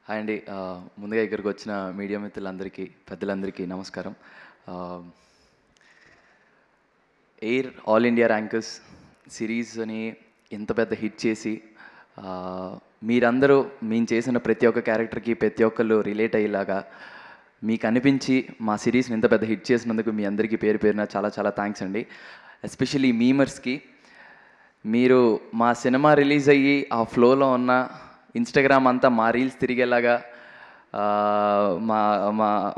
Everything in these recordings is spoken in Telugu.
హాయ్ అండి. ముందుగా ఇక్కడికి వచ్చిన మీడియా మిత్రులందరికీ, పెద్దలందరికీ నమస్కారం. ఎయిర్ ఆల్ ఇండియా ర్యాంకర్స్ సిరీస్ని ఎంత పెద్ద హిట్ చేసి మీరందరూ మేము చేసిన ప్రతి ఒక్క క్యారెక్టర్కి ప్రతి ఒక్కళ్ళు రిలేట్ అయ్యేలాగా మీకు అనిపించి మా సిరీస్ని ఇంత పెద్ద హిట్ చేసినందుకు మీ అందరికీ పేరు పేరున చాలా చాలా థ్యాంక్స్ అండి. ఎస్పెషల్లీ మీమర్స్కి. మీరు మా సినిమా రిలీజ్ అయ్యి ఆ ఫ్లోలో ఉన్న ఇన్స్టాగ్రామ్ అంతా మా రీల్స్ తిరిగేలాగా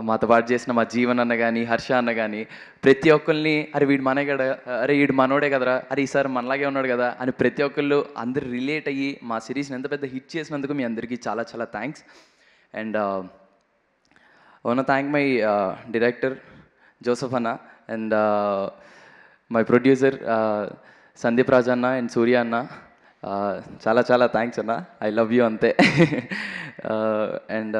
మాతో పాటు చేసిన మా జీవన్ అన్న కానీ, హర్ష అన్న కానీ, ప్రతి ఒక్కరిని అరే వీడు మనే కదా, అరే వీడు మనోడే కదరా, అరే ఈసారి మనలాగే ఉన్నాడు కదా అని ప్రతి ఒక్కళ్ళు అందరు రిలేట్ అయ్యి మా సిరీస్ని ఎంత పెద్ద హిట్ చేసినందుకు మీ అందరికీ చాలా చాలా thanks. And I want to thank my director Joseph Anna and my producer Sandeep Raj Anna and Surya Anna. చాలా చాలా థ్యాంక్స్ అన్న, ఐ లవ్ యూ అంతే. అండ్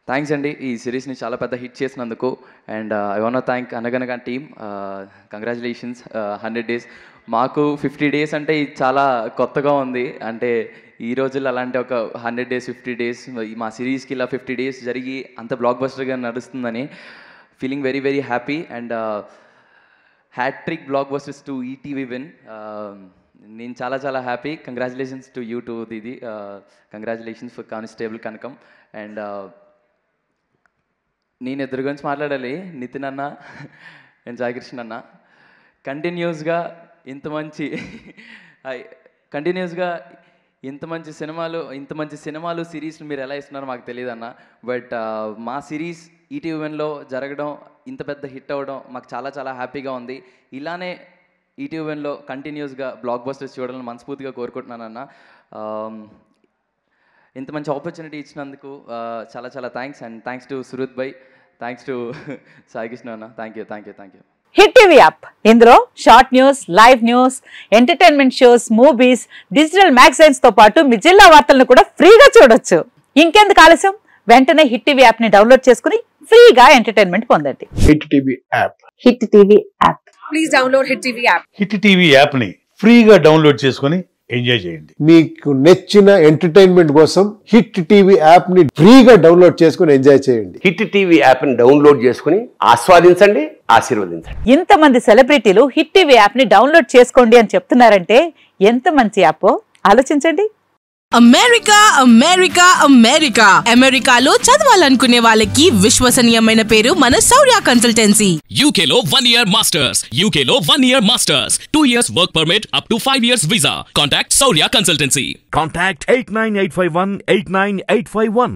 థ్యాంక్స్ అండి ఈ సిరీస్ని చాలా పెద్ద హిట్ చేసినందుకు. అండ్ ఐ వాంట్ థ్యాంక్ అనగనగా టీమ్. Congratulations 100 days. మాకు 50 days అంటే ఇది చాలా కొత్తగా ఉంది. అంటే ఈ రోజుల్లో అలాంటి ఒక 100 days 50 days మా సిరీస్కి ఇలా 50 days జరిగి అంత బ్లాక్ బస్టర్గా నడుస్తుందని feeling very very happy. And hat trick blockbusters to ETV Win. నేను చాలా చాలా happy. Congratulations to you too దీది. Congratulations for constable Kanakam. And నేను ఇద్దరి గురించి మాట్లాడాలి, నితిన్ అన్న అండ్ సాయికృష్ణ అన్న. కంటిన్యూస్గా ఇంత మంచి సినిమాలు సిరీస్లు మీరు ఎలా ఇస్తున్నారో మాకు తెలియదు అన్న. బట్ మా సిరీస్ ఈటీవీ వన్లో జరగడం, ఇంత పెద్ద హిట్ అవ్వడం మాకు చాలా చాలా హ్యాపీగా ఉంది. ఇలానే ఈటీవీ వన్లో కంటిన్యూస్గా బ్లాక్ బస్టర్స్ చూడాలని మనస్ఫూర్తిగా కోరుకుంటున్నానన్న. ఇంత మంచి ఆపర్చునిటీ ఇచ్చినందుకు చాలా చాలా thanks. And thanks to Suruth భాయ్, థ్యాంక్స్ టు సాయికృష్ణ అన్న. Thank you. Hit TV app, ఇందులో short news, live news, entertainment shows, movies, digital magazines తో పాటు మీ జిల్లా వార్తలను కూడా ఫ్రీగా చూడొచ్చు. ఇంకెందుకు ఆలస్యం, వెంటనే హిట్ టీవీ యాప్ ని డౌన్లోడ్ చేసుకుని ఫ్రీగా ఎంటర్టైన్మెంట్ పొందండి. Hit TV app. Hit TV app. Please download hit TV app. Hit TV app ని ఫ్రీగా డౌన్లోడ్ చేసుకుని ఎంజాయ్ చేయండి. మీకు నచ్చిన ఎంటర్టైన్మెంట్ కోసం హిట్ టీవీ యాప్ ని ఫ్రీగా డౌన్లోడ్ చేసుకుని ఎంజాయ్ చేయండి. హిట్ టీవీ యాప్ ని డౌన్లోడ్ చేసుకుని ఆస్వాదించండి, ఆశీర్వదించండి. ఇంతమంది సెలబ్రిటీలు హిట్ టీవీ యాప్ ని డౌన్లోడ్ చేసుకోండి అని చెప్తున్నారంటే ఎంత మంచి యాప్ ఆలోచించండి. అమెరికాలో చదవాలనుకునే వాళ్ళకి విశ్వసనీయమైన పేరు మన శౌర్య కన్సల్టెన్సీ. UK లో 1 year masters, UK లో 1 year masters, 2 years work permit up to 5 years visa. Contact Saurya Consultancy. Contact 89851 89851.